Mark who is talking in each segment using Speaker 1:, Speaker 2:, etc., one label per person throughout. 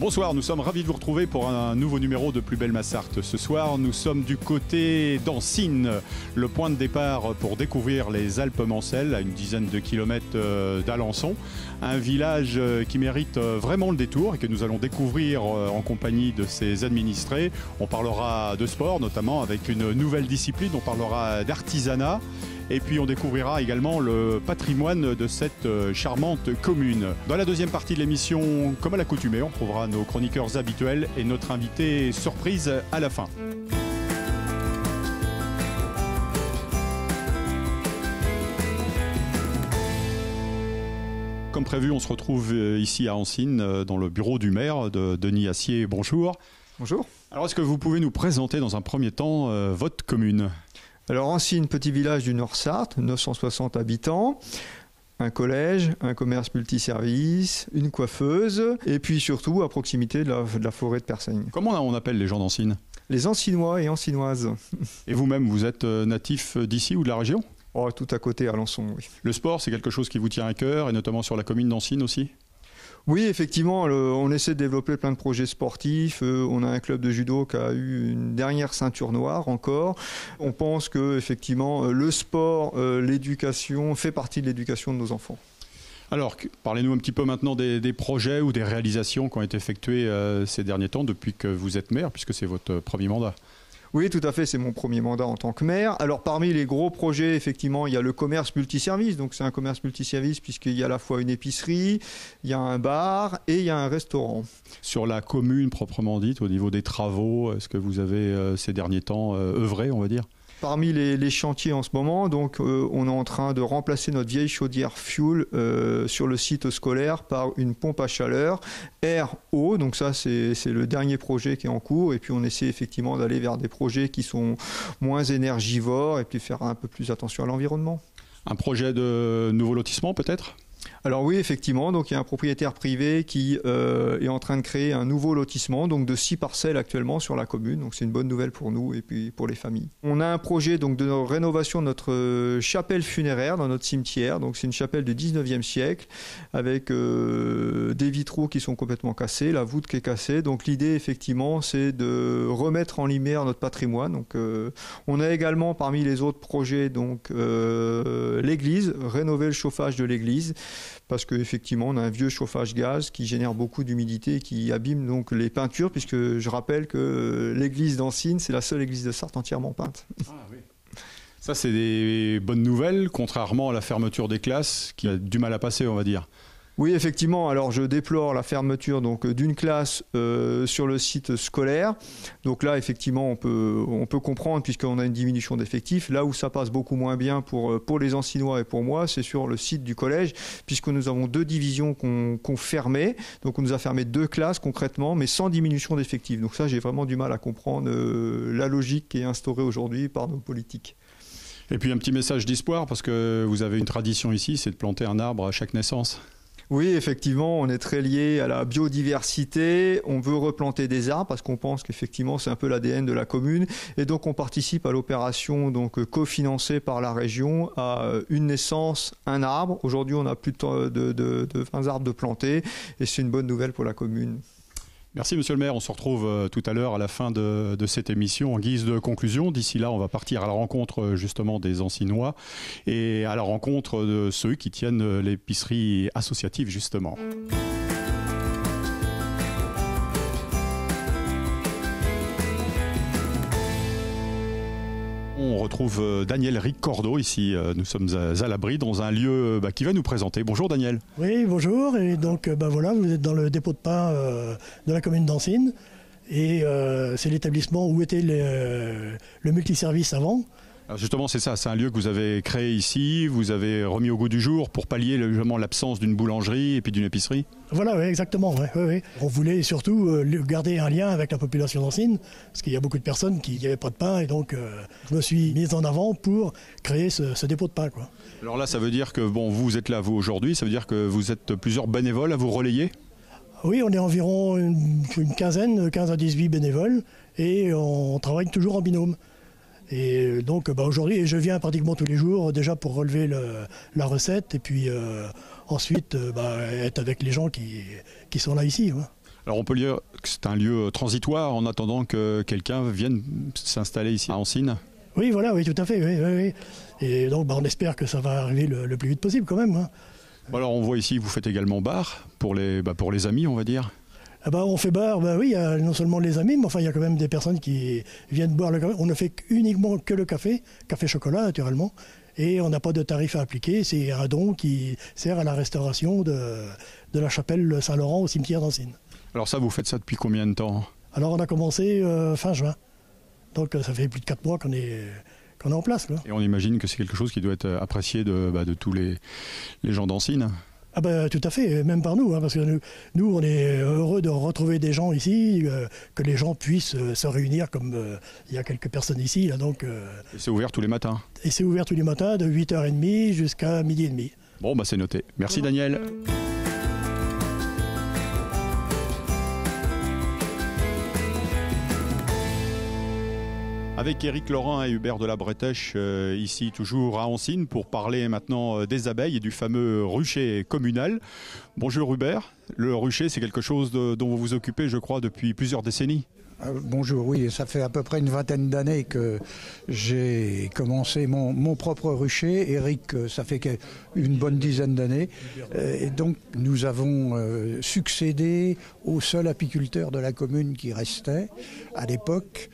Speaker 1: Bonsoir, nous sommes ravis de vous retrouver pour un nouveau numéro de Plus belle ma Sarthe. Ce soir, nous sommes du côté d'Ancines, le point de départ pour découvrir les Alpes-Mancelles, à une dizaine de kilomètres d'Alençon. Un village qui mérite vraiment le détour et que nous allons découvrir en compagnie de ses administrés. On parlera de sport, notamment avec une nouvelle discipline, on parlera d'artisanat. Et puis on découvrira également le patrimoine de cette charmante commune. Dans la deuxième partie de l'émission, comme à l'accoutumée, on trouvera nos chroniqueurs habituels et notre invité surprise à la fin. Comme prévu, on se retrouve ici à Ancines, dans le bureau du maire de Denis Assier. Bonjour.
Speaker 2: Bonjour.
Speaker 1: Alors est-ce que vous pouvez nous présenter dans un premier temps votre commune ?
Speaker 2: Alors Ancines, petit village du Nord-Sarthe, 960 habitants, un collège, un commerce multiservice, une coiffeuse, et puis surtout à proximité de la forêt de Persaigne.
Speaker 1: Comment on appelle les gens d'Ancines ?
Speaker 2: Les Ancinois et Ancinoises.
Speaker 1: Et vous-même, vous êtes natif d'ici ou de la région ?
Speaker 2: Oh, tout à côté, à Alençon, oui.
Speaker 1: Le sport, c'est quelque chose qui vous tient à cœur, et notamment sur la commune d'Ancines aussi ?
Speaker 2: Oui, effectivement, on essaie de développer plein de projets sportifs. On a un club de judo qui a eu une dernière ceinture noire encore. On pense que effectivement, le sport, l'éducation fait partie de l'éducation de nos enfants.
Speaker 1: Alors, parlez-nous un petit peu maintenant des projets ou des réalisations qui ont été effectuées ces derniers temps depuis que vous êtes maire, puisque c'est votre premier mandat.
Speaker 2: Oui, tout à fait, c'est mon premier mandat en tant que maire. Alors parmi les gros projets, effectivement, il y a le commerce multiservice. Donc c'est un commerce multiservice puisqu'il y a à la fois une épicerie, il y a un bar et il y a un restaurant.
Speaker 1: Sur la commune proprement dite, au niveau des travaux, est-ce que vous avez ces derniers temps œuvré, on va dire ?
Speaker 2: Parmi les chantiers en ce moment, donc, on est en train de remplacer notre vieille chaudière fuel sur le site scolaire par une pompe à chaleur air-eau. Donc ça, c'est le dernier projet qui est en cours. Et puis on essaie effectivement d'aller vers des projets qui sont moins énergivores et puis faire un peu plus attention à l'environnement.
Speaker 1: Un projet de nouveau lotissement peut-être ?
Speaker 2: Alors oui, effectivement, donc il y a un propriétaire privé qui est en train de créer un nouveau lotissement, donc de 6 parcelles actuellement sur la commune. Donc c'est une bonne nouvelle pour nous et puis pour les familles. On a un projet donc de rénovation de notre chapelle funéraire dans notre cimetière. Donc c'est une chapelle du 19e siècle avec des vitraux qui sont complètement cassés, la voûte qui est cassée. Donc l'idée effectivement c'est de remettre en lumière notre patrimoine. Donc on a également parmi les autres projets donc l'église, rénover le chauffage de l'église. Parce qu'effectivement, on a un vieux chauffage gaz qui génère beaucoup d'humidité et qui abîme donc les peintures, puisque je rappelle que l'église d'Ancines, c'est la seule église de Sarthe entièrement peinte. Ah, oui.
Speaker 1: Ça, c'est des bonnes nouvelles, contrairement à la fermeture des classes, qui a du mal à passer, on va dire.
Speaker 2: Oui, effectivement. Alors, je déplore la fermeture donc d'une classe sur le site scolaire. Donc là, effectivement, on peut comprendre puisqu'on a une diminution d'effectifs. Là où ça passe beaucoup moins bien pour les Ancinois et pour moi, c'est sur le site du collège, puisque nous avons 2 divisions qu'on fermait. Donc, on nous a fermé 2 classes concrètement, mais sans diminution d'effectifs. Donc ça, j'ai vraiment du mal à comprendre la logique qui est instaurée aujourd'hui par nos politiques.
Speaker 1: Et puis un petit message d'espoir, parce que vous avez une tradition ici, c'est de planter un arbre à chaque naissance.
Speaker 2: Oui, effectivement, on est très lié à la biodiversité. On veut replanter des arbres parce qu'on pense qu'effectivement, c'est un peu l'ADN de la commune. Et donc, on participe à l'opération donc cofinancée par la région à une naissance, un arbre. Aujourd'hui, on a plus de 20 arbres de plantés et c'est une bonne nouvelle pour la commune.
Speaker 1: Merci Monsieur le maire, on se retrouve tout à l'heure à la fin de cette émission en guise de conclusion. D'ici là, on va partir à la rencontre justement des Ancinois et à la rencontre de ceux qui tiennent l'épicerie associative justement. On retrouve Daniel Ricordo ici, nous sommes à l'abri dans un lieu qui va nous présenter. Bonjour Daniel.
Speaker 3: Oui, bonjour, et donc voilà, vous êtes dans le dépôt de pain de la commune d'Ancines et c'est l'établissement où était le multiservice avant.
Speaker 1: Alors justement, c'est ça, c'est un lieu que vous avez créé ici, vous avez remis au goût du jour pour pallier l'absence d'une boulangerie et puis d'une épicerie.
Speaker 3: Voilà, oui, exactement. Oui. On voulait surtout garder un lien avec la population d'Ancines, parce qu'il y a beaucoup de personnes qui n'avaient pas de pain, et donc je me suis mis en avant pour créer ce dépôt de pain, quoi. Alors
Speaker 1: là, ça veut dire que vous êtes là, vous, aujourd'hui, ça veut dire que vous êtes plusieurs bénévoles à vous relayer ?
Speaker 3: Oui, on est environ une quinzaine, 15 à 18 bénévoles, et on travaille toujours en binôme. Et donc aujourd'hui, je viens pratiquement tous les jours déjà pour relever la recette et puis ensuite être avec les gens qui sont là ici. Ouais.
Speaker 1: Alors on peut dire que c'est un lieu transitoire en attendant que quelqu'un vienne s'installer ici à Ancines.
Speaker 3: Oui, voilà, oui, tout à fait. Oui, oui, oui. Et donc, on espère que ça va arriver le plus vite possible quand même. Hein.
Speaker 1: Bon, alors on voit ici, vous faites également bar pour les amis, on va dire.
Speaker 3: Ah bah, on fait bar, bah oui, il y a non seulement les amis, mais enfin, il y a quand même des personnes qui viennent boire le café. On ne fait uniquement que le café chocolat naturellement. Et on n'a pas de tarif à appliquer. C'est un don qui sert à la restauration de la chapelle Saint-Laurent au cimetière d'Ancines.
Speaker 1: Alors ça, vous faites ça depuis combien de temps?
Speaker 3: Alors on a commencé fin juin. Donc ça fait plus de 4 mois qu'on est en place. Quoi.
Speaker 1: Et on imagine que c'est quelque chose qui doit être apprécié de tous les gens d'Ancines.
Speaker 3: Ah ben tout à fait, même par nous, hein, parce que nous on est heureux de retrouver des gens ici, que les gens puissent se réunir comme il y a quelques personnes ici. Là, donc,
Speaker 1: et c'est ouvert tous les matins?
Speaker 3: Et c'est ouvert tous les matins de 8h30 jusqu'à 12h30.
Speaker 1: Bon, bah c'est noté. Merci Daniel. Avec Éric Laurent et Hubert de la Bretèche, ici toujours à Ancines, pour parler maintenant des abeilles et du fameux rucher communal. Bonjour Hubert, le rucher c'est quelque chose dont vous vous occupez je crois depuis plusieurs décennies.
Speaker 4: Bonjour, oui, ça fait à peu près une vingtaine d'années que j'ai commencé mon propre rucher. Éric, ça fait une bonne dizaine d'années. Et donc, nous avons succédé au seul apiculteur de la commune qui restait à l'époque.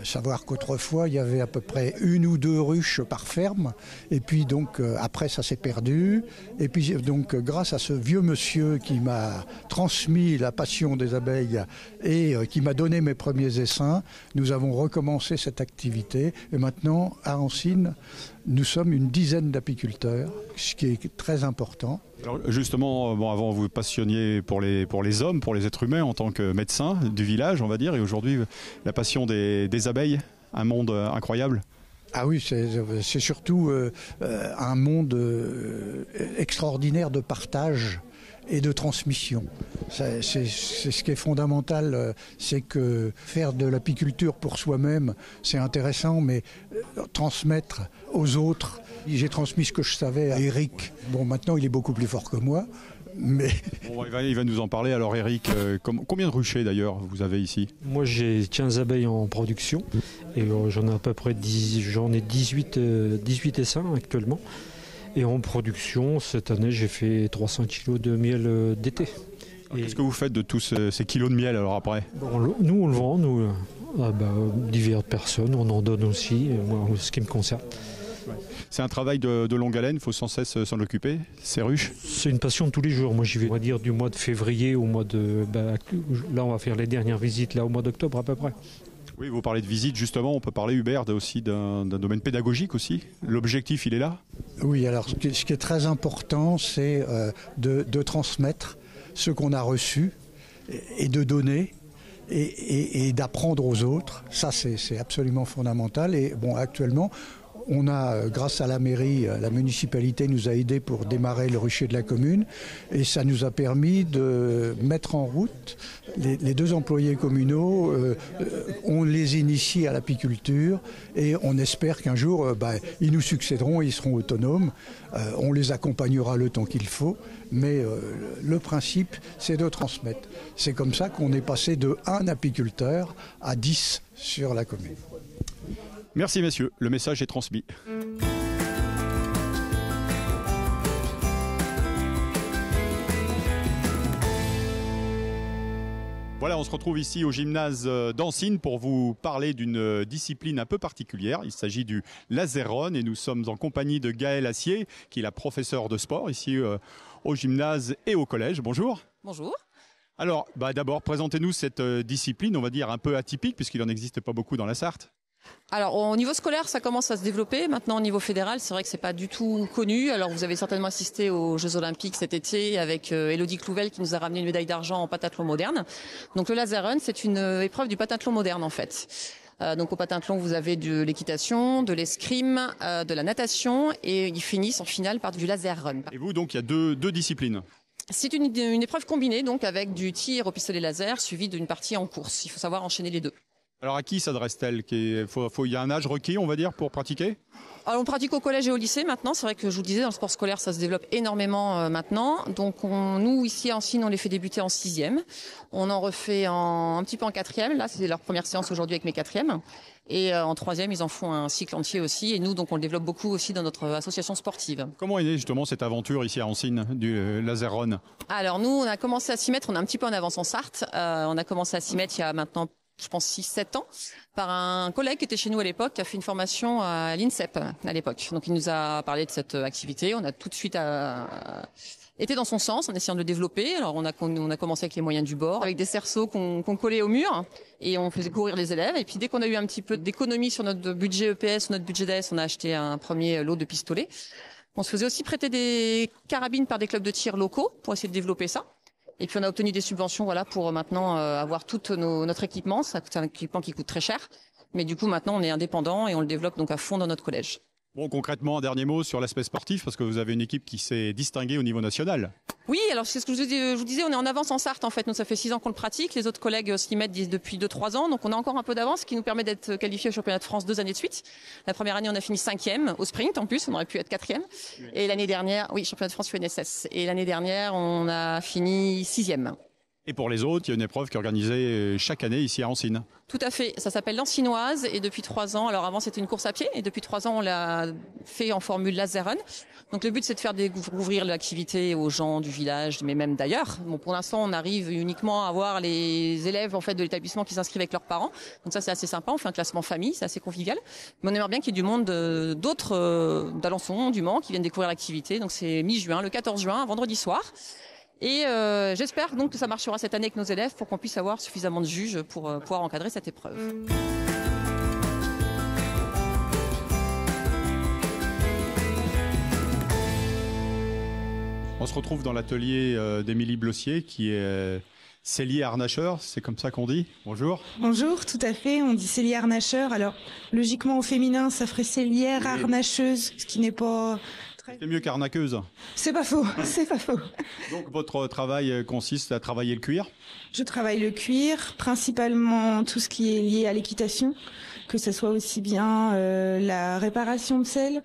Speaker 4: Savoir qu'autrefois, il y avait à peu près 1 ou 2 ruches par ferme. Et puis, donc, après, ça s'est perdu. Et puis, donc, grâce à ce vieux monsieur qui m'a transmis la passion des abeilles et qui m'a donné mes premiers essaims, nous avons recommencé cette activité et maintenant à Ancines nous sommes une dizaine d'apiculteurs, ce qui est très important.
Speaker 1: Alors justement, avant vous passionniez pour les hommes, pour les êtres humains en tant que médecin du village on va dire, et aujourd'hui la passion des abeilles, un monde incroyable.
Speaker 4: Ah oui, c'est surtout un monde extraordinaire de partage et de transmission. C'est ce qui est fondamental, c'est que faire de l'apiculture pour soi-même, c'est intéressant, mais transmettre aux autres. J'ai transmis ce que je savais à Éric. Bon, maintenant, il est beaucoup plus fort que moi. Mais...
Speaker 1: Bon, il va nous en parler. Alors Éric, combien de ruchers d'ailleurs vous avez ici?
Speaker 5: Moi j'ai 15 abeilles en production et j'en ai à peu près 18 essaims actuellement. Et en production, cette année, j'ai fait 300 kg de miel d'été.
Speaker 1: Qu'est-ce que vous faites de tous ces kilos de miel alors après?
Speaker 5: Nous, on le vend, diverses personnes, on en donne aussi, moi, ce qui me concerne.
Speaker 1: C'est un travail de longue haleine, il faut sans cesse s'en occuper, ces ruches?
Speaker 5: C'est une passion de tous les jours. Moi, j'y vais, on va dire, du mois de février au mois de... là, on va faire les dernières visites là, au mois d'octobre à peu près.
Speaker 1: Oui, vous parlez de visite, justement, on peut parler, Hubert, aussi d'un domaine pédagogique aussi. L'objectif, il est là?
Speaker 4: Oui, alors ce qui est très important, c'est de transmettre ce qu'on a reçu et de donner et d'apprendre aux autres. Ça, c'est absolument fondamental. Et bon, actuellement, on a, grâce à la mairie, la municipalité nous a aidés pour démarrer le rucher de la commune et ça nous a permis de mettre en route les 2 employés communaux. On les initie à l'apiculture et on espère qu'un jour, ils nous succéderont et ils seront autonomes. On les accompagnera le temps qu'il faut, mais le principe, c'est de transmettre. C'est comme ça qu'on est passé de 1 apiculteur à 10 sur la commune.
Speaker 1: Merci messieurs, le message est transmis. Voilà, on se retrouve ici au gymnase d'Ancines pour vous parler d'une discipline un peu particulière. Il s'agit du laser run et nous sommes en compagnie de Gaëlle Assier, qui est la professeure de sport ici au gymnase et au collège. Bonjour.
Speaker 6: Bonjour.
Speaker 1: Alors, d'abord, présentez-nous cette discipline, on va dire un peu atypique, puisqu'il n'en existe pas beaucoup dans la Sarthe.
Speaker 6: Alors au niveau scolaire, ça commence à se développer. Maintenant au niveau fédéral, c'est vrai que c'est pas du tout connu. Alors vous avez certainement assisté aux Jeux Olympiques cet été avec Élodie Clouvel qui nous a ramené une médaille d'argent en pentathlon moderne. Donc le laser run, c'est une épreuve du pentathlon moderne en fait. Donc au pentathlon, vous avez de l'équitation, de l'escrime, de la natation et ils finissent en finale par du laser run.
Speaker 1: Et vous, donc il y a deux disciplines.
Speaker 6: C'est une épreuve combinée donc avec du tir au pistolet laser suivi d'une partie en course. Il faut savoir enchaîner les 2.
Speaker 1: Alors à qui s'adresse-t-elle? Il y a un âge requis, on va dire, pour pratiquer?
Speaker 6: Alors on pratique au collège et au lycée maintenant. C'est vrai que je vous le disais, dans le sport scolaire, ça se développe énormément maintenant. Donc nous, ici à Ancines, on les fait débuter en 6e. On en refait un petit peu en 4e. Là, c'est leur première séance aujourd'hui avec mes 4e. Et en 3e, ils en font un cycle entier aussi. Et nous, donc, on le développe beaucoup aussi dans notre association sportive.
Speaker 1: Comment est née justement cette aventure ici à Ancines du laser run?
Speaker 6: Alors nous, on a commencé à s'y mettre. On est un petit peu en avance en Sarthe. On a commencé à s'y mettre il y a maintenant, je pense, 6-7 ans, par un collègue qui était chez nous à l'époque, qui a fait une formation à l'INSEP à l'époque. Donc il nous a parlé de cette activité. On a tout de suite été dans son sens en essayant de le développer. Alors on a commencé avec les moyens du bord, avec des cerceaux qu'on collait au mur et on faisait courir les élèves. Et puis dès qu'on a eu un petit peu d'économie sur notre budget EPS ou notre budget d'AS, on a acheté un premier lot de pistolets. On se faisait aussi prêter des carabines par des clubs de tir locaux pour essayer de développer ça. Et puis on a obtenu des subventions, voilà, pour maintenant avoir tout notre équipement. C'est un équipement qui coûte très cher, mais du coup maintenant on est indépendant et on le développe donc à fond dans notre collège.
Speaker 1: Bon, concrètement, un dernier mot sur l'aspect sportif, parce que vous avez une équipe qui s'est distinguée au niveau national.
Speaker 6: Oui, alors c'est ce que je vous disais, on est en avance en Sarthe en fait. Nous, ça fait 6 ans qu'on le pratique. Les autres collègues s'y mettent depuis 2-3 ans, donc on a encore un peu d'avance, ce qui nous permet d'être qualifiés au championnat de France 2 années de suite. La première année, on a fini 5e au sprint en plus, on aurait pu être 4e. Et l'année dernière, oui, championnat de France UNSS. Et l'année dernière, on a fini 6e.
Speaker 1: Et pour les autres, il y a une épreuve qui est organisée chaque année ici à Ancines.
Speaker 6: Tout à fait. Ça s'appelle l'Ancinoise et depuis 3 ans, alors avant c'était une course à pied et depuis 3 ans on l'a fait en formule laser run. Donc le but c'est de faire découvrir l'activité aux gens du village, mais même d'ailleurs. Bon, pour l'instant on arrive uniquement à voir les élèves en fait de l'établissement qui s'inscrivent avec leurs parents. Donc ça c'est assez sympa. On fait un classement famille, c'est assez convivial. Mais on aimerait bien qu'il y ait du monde d'autres d'Alençon, du Mans qui viennent découvrir l'activité. Donc c'est mi-juin, le 14 juin, un vendredi soir. Et j'espère donc que ça marchera cette année avec nos élèves pour qu'on puisse avoir suffisamment de juges pour pouvoir encadrer cette épreuve.
Speaker 1: On se retrouve dans l'atelier d'Émilie Blossier qui est sellier harnacheur, c'est comme ça qu'on dit. Bonjour.
Speaker 7: Bonjour, tout à fait, on dit sellier harnacheur. Alors logiquement au féminin ça ferait sellière harnacheuse, ce qui n'est pas...
Speaker 1: C'est mieux qu'arnaqueuse.
Speaker 7: C'est pas faux, c'est pas faux.
Speaker 1: Donc votre travail consiste à travailler le cuir?
Speaker 7: Je travaille le cuir, principalement tout ce qui est lié à l'équitation, que ce soit aussi bien la réparation de selle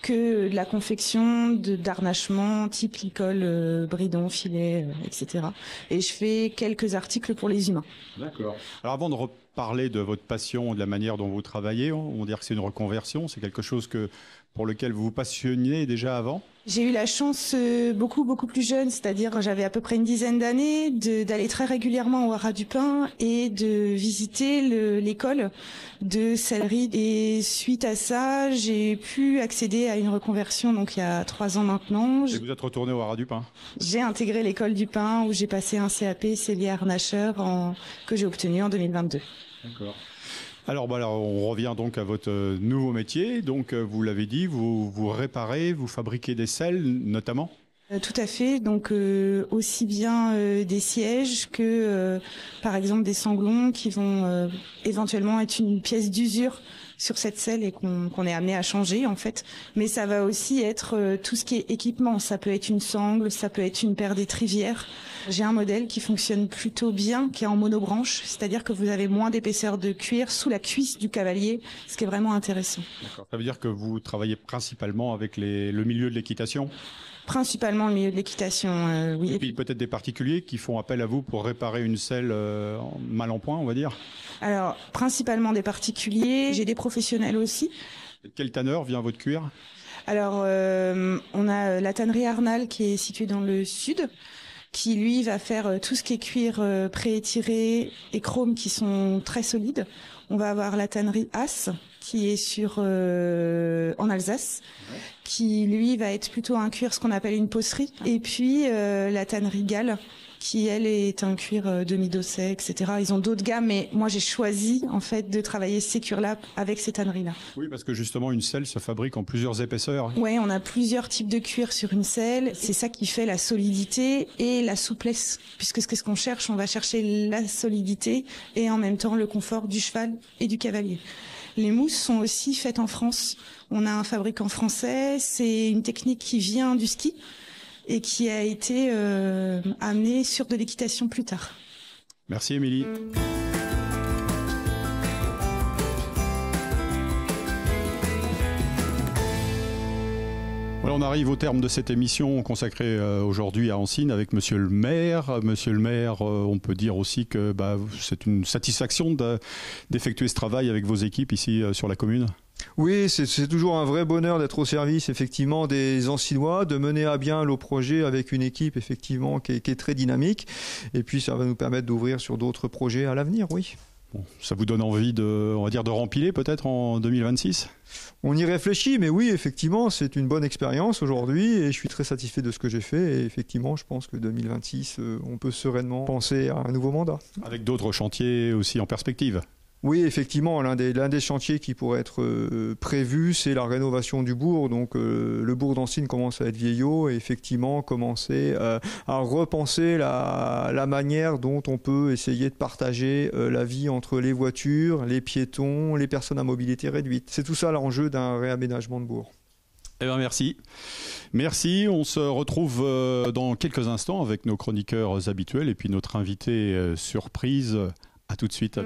Speaker 7: que de la confection d'harnachements type licol, bridon, filet, etc. Et je fais quelques articles pour les humains.
Speaker 1: D'accord. Alors avant de reparler de votre passion, de la manière dont vous travaillez, on va dire que c'est une reconversion, c'est quelque chose pour lequel vous vous passionniez déjà avant?
Speaker 7: J'ai eu la chance beaucoup plus jeune, c'est-à-dire quand j'avais à peu près une dizaine d'années, d'aller très régulièrement au Haras du Pin et de visiter l'école de sellerie. Et suite à ça, j'ai pu accéder à une reconversion, donc il y a 3 ans maintenant.
Speaker 1: Et vous êtes retourné au Haras du Pin?
Speaker 7: J'ai intégré l'école du Pin où j'ai passé un CAP sellier harnacheur que j'ai obtenu en 2022.
Speaker 1: D'accord. Alors, on revient donc à votre nouveau métier. Donc, vous l'avez dit, vous réparez, vous fabriquez des selles notamment?
Speaker 7: Tout à fait. Donc, aussi bien des sièges que, par exemple, des sanglons qui vont éventuellement être une pièce d'usure sur cette selle et qu'on est amené à changer en fait. Mais ça va aussi être tout ce qui est équipement. Ça peut être une sangle, ça peut être une paire d'étrivières. J'ai un modèle qui fonctionne plutôt bien, qui est en monobranche, c'est-à-dire que vous avez moins d'épaisseur de cuir sous la cuisse du cavalier, ce qui est vraiment intéressant.
Speaker 1: D'accord. Ça veut dire que vous travaillez principalement avec le milieu de l'équitation?
Speaker 7: Principalement le milieu de l'équitation, oui.
Speaker 1: Et puis peut-être des particuliers qui font appel à vous pour réparer une selle mal en point, on va dire?
Speaker 7: Alors, principalement des particuliers, j'ai des professionnels aussi.
Speaker 1: De quel tanneur vient votre cuir?
Speaker 7: Alors, on a la tannerie Arnal qui est située dans le sud, qui lui va faire tout ce qui est cuir pré-étiré et chrome qui sont très solides. On va avoir la tannerie As qui est en Alsace, qui lui va être plutôt un cuir ce qu'on appelle une pocerie. Et puis la tannerie Gall qui elle est un cuir demi-dosset, etc. Ils ont d'autres gammes, mais moi j'ai choisi en fait de travailler ces cuirs-là avec ces tanneries-là.
Speaker 1: Oui, parce que justement une selle se fabrique en plusieurs épaisseurs.
Speaker 7: Oui, on a plusieurs types de cuir sur une selle. C'est ça qui fait la solidité et la souplesse, puisque c'est ce qu'on cherche. On va chercher la solidité et en même temps le confort du cheval et du cavalier. Les mousses sont aussi faites en France. On a un fabricant français. C'est une technique qui vient du ski et qui a été amenée sur de l'équitation plus tard.
Speaker 1: Merci Émilie. Voilà, on arrive au terme de cette émission consacrée aujourd'hui à Ancines avec Monsieur le maire. Monsieur le maire, on peut dire aussi que c'est une satisfaction d'effectuer ce travail avec vos équipes ici sur la commune.
Speaker 2: Oui, c'est toujours un vrai bonheur d'être au service effectivement des Ancinois, de mener à bien le projet avec une équipe effectivement qui est très dynamique. Et puis ça va nous permettre d'ouvrir sur d'autres projets à l'avenir, oui.
Speaker 1: Bon, ça vous donne envie de rempiler peut-être en 2026 ?
Speaker 2: On y réfléchit, mais oui, effectivement, c'est une bonne expérience aujourd'hui et je suis très satisfait de ce que j'ai fait. Et effectivement, je pense que 2026, on peut sereinement penser à un nouveau mandat.
Speaker 1: Avec d'autres chantiers aussi en perspective ?
Speaker 2: Oui, effectivement, l'un des chantiers qui pourrait être prévu, c'est la rénovation du bourg. Donc, le bourg d'Ancines commence à être vieillot et effectivement commencer à repenser la manière dont on peut essayer de partager la vie entre les voitures, les piétons, les personnes à mobilité réduite. C'est tout ça l'enjeu d'un réaménagement de bourg.
Speaker 1: Eh bien, merci. Merci. On se retrouve dans quelques instants avec nos chroniqueurs habituels et puis notre invité surprise. À tout de suite.